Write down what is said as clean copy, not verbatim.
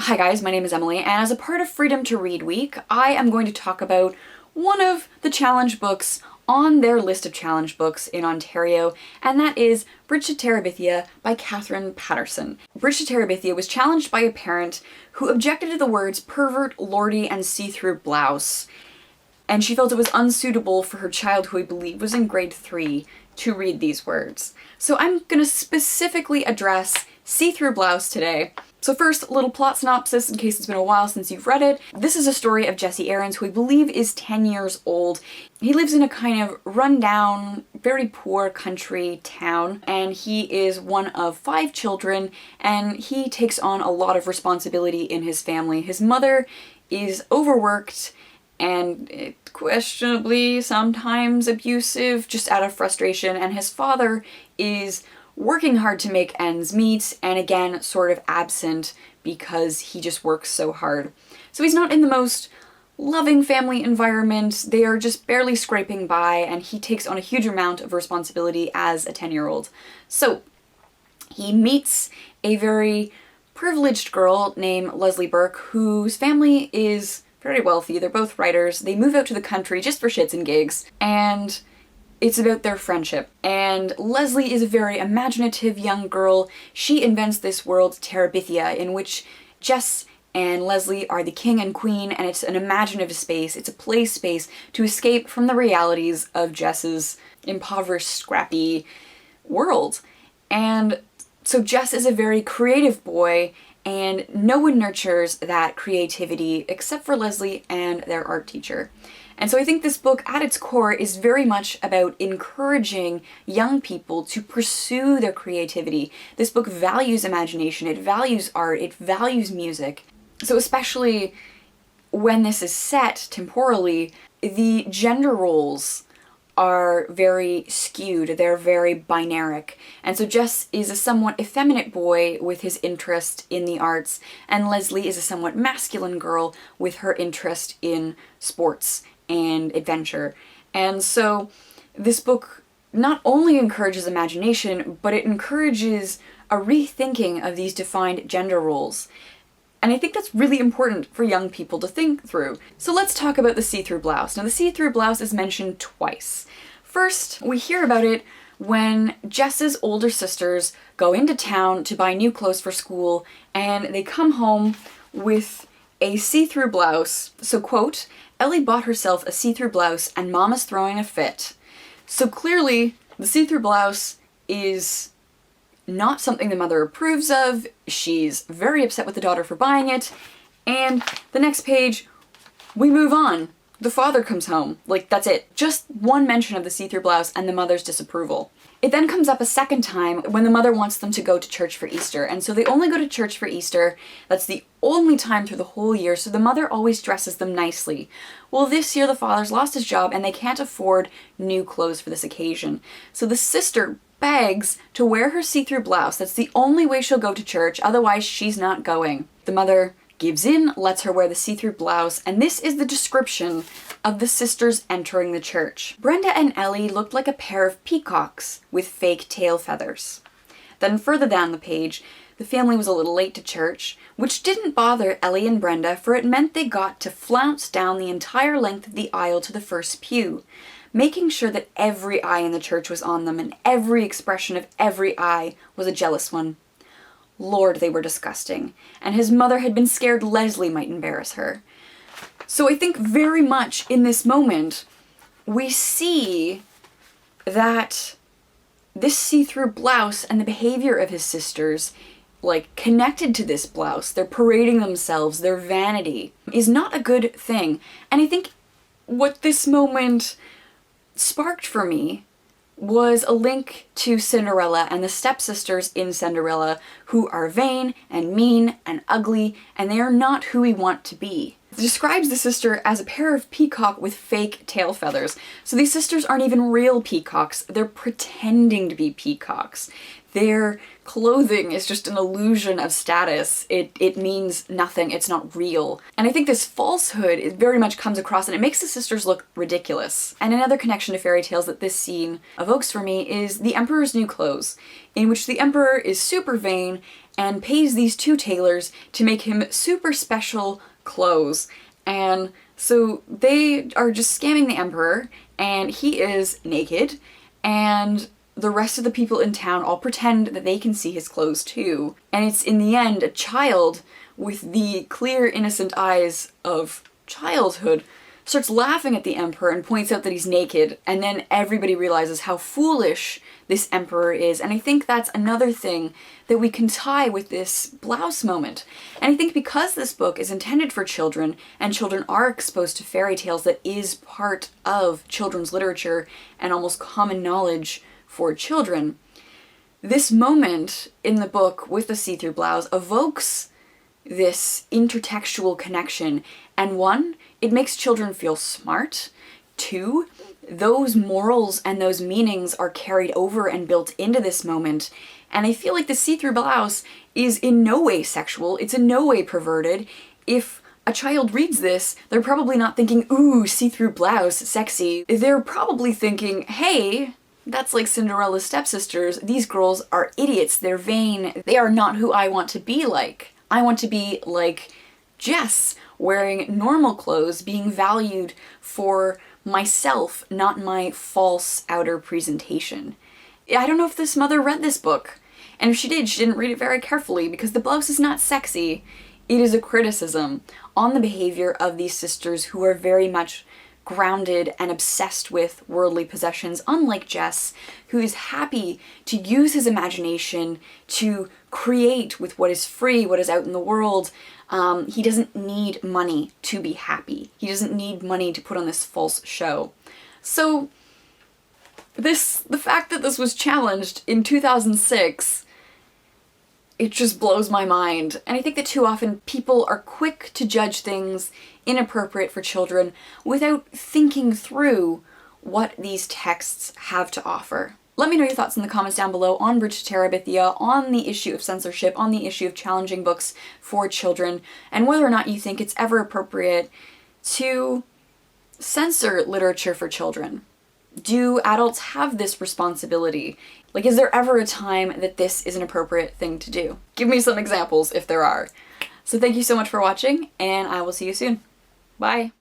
Hi guys, my name is Emily, and as a part of Freedom to Read Week, I am going to talk about one of the challenge books on their list of challenge books in Ontario, and that is Bridge to Terabithia by Katherine Paterson. Bridge to Terabithia was challenged by a parent who objected to the words pervert, lordy, and see-through blouse, and she felt it was unsuitable for her child, who I believe was in grade 3, to read these words. So I'm going to specifically address see-through blouse today. So first, a little plot synopsis in case it's been a while since you've read it. This is a story of Jesse Aarons, who I believe is 10 years old. He lives in a kind of rundown, very poor country town, and he is one of 5 children, and he takes on a lot of responsibility in his family. His mother is overworked and questionably sometimes abusive, just out of frustration, and his father is working hard to make ends meet, and again, sort of absent because he just works so hard. So he's not in the most loving family environment, they are just barely scraping by, and he takes on a huge amount of responsibility as a 10-year-old. So he meets a very privileged girl named Leslie Burke, whose family is very wealthy. They're both writers. They move out to the country just for shits and gigs, and it's about their friendship. And Leslie is a very imaginative young girl. She invents this world, Terabithia, in which Jess and Leslie are the king and queen, and it's an imaginative space. It's a play space to escape from the realities of Jess's impoverished, scrappy world. And so Jess is a very creative boy, and no one nurtures that creativity except for Leslie and their art teacher. And so I think this book, at its core, is very much about encouraging young people to pursue their creativity. This book values imagination, it values art, it values music. So especially when this is set temporally, the gender roles are very skewed, they're very binaric. And so Jess is a somewhat effeminate boy with his interest in the arts, and Leslie is a somewhat masculine girl with her interest in sports and adventure. And so this book not only encourages imagination, but it encourages a rethinking of these defined gender roles. And I think that's really important for young people to think through. So let's talk about the see-through blouse. Now, the see-through blouse is mentioned twice. First, we hear about it when Jess's older sisters go into town to buy new clothes for school, and they come home with a see-through blouse. So, quote, Ellie bought herself a see-through blouse and Mama's throwing a fit. So clearly, the see-through blouse is not something the mother approves of. She's very upset with the daughter for buying it. And the next page, we move on. The father comes home. Like, that's it. Just one mention of the see-through blouse and the mother's disapproval. It then comes up a second time when the mother wants them to go to church for Easter, and so they only go to church for Easter. That's the only time through the whole year, so the mother always dresses them nicely. Well, this year the father's lost his job and they can't afford new clothes for this occasion. So the sister begs to wear her see-through blouse. That's the only way she'll go to church, otherwise she's not going. The mother gives in, lets her wear the see-through blouse, and this is the description of the sisters entering the church. Brenda and Ellie looked like a pair of peacocks with fake tail feathers. Then further down the page, the family was a little late to church, which didn't bother Ellie and Brenda, for it meant they got to flounce down the entire length of the aisle to the first pew, making sure that every eye in the church was on them, and every expression of every eye was a jealous one. Lord, they were disgusting, and his mother had been scared Leslie might embarrass her. So I think very much in this moment, we see that this see-through blouse and the behavior of his sisters, like, connected to this blouse, they're parading themselves, their vanity, is not a good thing. And I think what this moment sparked for me was a link to Cinderella and the stepsisters in Cinderella, who are vain and mean and ugly, and they are not who we want to be. It describes the sister as a pair of peacock with fake tail feathers. So these sisters aren't even real peacocks, they're pretending to be peacocks. Their clothing is just an illusion of status. It means nothing, it's not real. And I think this falsehood, it very much comes across, and it makes the sisters look ridiculous. And another connection to fairy tales that this scene evokes for me is The Emperor's New Clothes, in which the emperor is super vain and pays these two tailors to make him super special clothes. And so they are just scamming the emperor, and he is naked, and the rest of the people in town all pretend that they can see his clothes too. And it's in the end a child with the clear, innocent eyes of childhood starts laughing at the emperor and points out that he's naked, and then everybody realizes how foolish this emperor is. And I think that's another thing that we can tie with this blouse moment. And I think because this book is intended for children, and children are exposed to fairy tales, that is part of children's literature and almost common knowledge for children, this moment in the book with the see-through blouse evokes this intertextual connection. And one, it makes children feel smart. Two, those morals and those meanings are carried over and built into this moment. And I feel like the see-through blouse is in no way sexual, it's in no way perverted. If a child reads this, they're probably not thinking, ooh, see-through blouse, sexy. They're probably thinking, hey, that's like Cinderella's stepsisters. These girls are idiots, they're vain, they are not who I want to be like. I want to be like Jess, wearing normal clothes, being valued for myself, not my false outer presentation. I don't know if this mother read this book, and if she did, she didn't read it very carefully, because the blouse is not sexy. It is a criticism on the behavior of these sisters who are very much grounded and obsessed with worldly possessions, unlike Jess, who is happy to use his imagination to create with what is free, what is out in the world. He doesn't need money to be happy. He doesn't need money to put on this false show. So the fact that this was challenged in 2006, it just blows my mind. And I think that too often people are quick to judge things inappropriate for children without thinking through what these texts have to offer. Let me know your thoughts in the comments down below on Bridge to Terabithia, on the issue of censorship, on the issue of challenging books for children, and whether or not you think it's ever appropriate to censor literature for children. Do adults have this responsibility? Like, is there ever a time that this is an appropriate thing to do? Give me some examples if there are. So thank you so much for watching, and I will see you soon. Bye!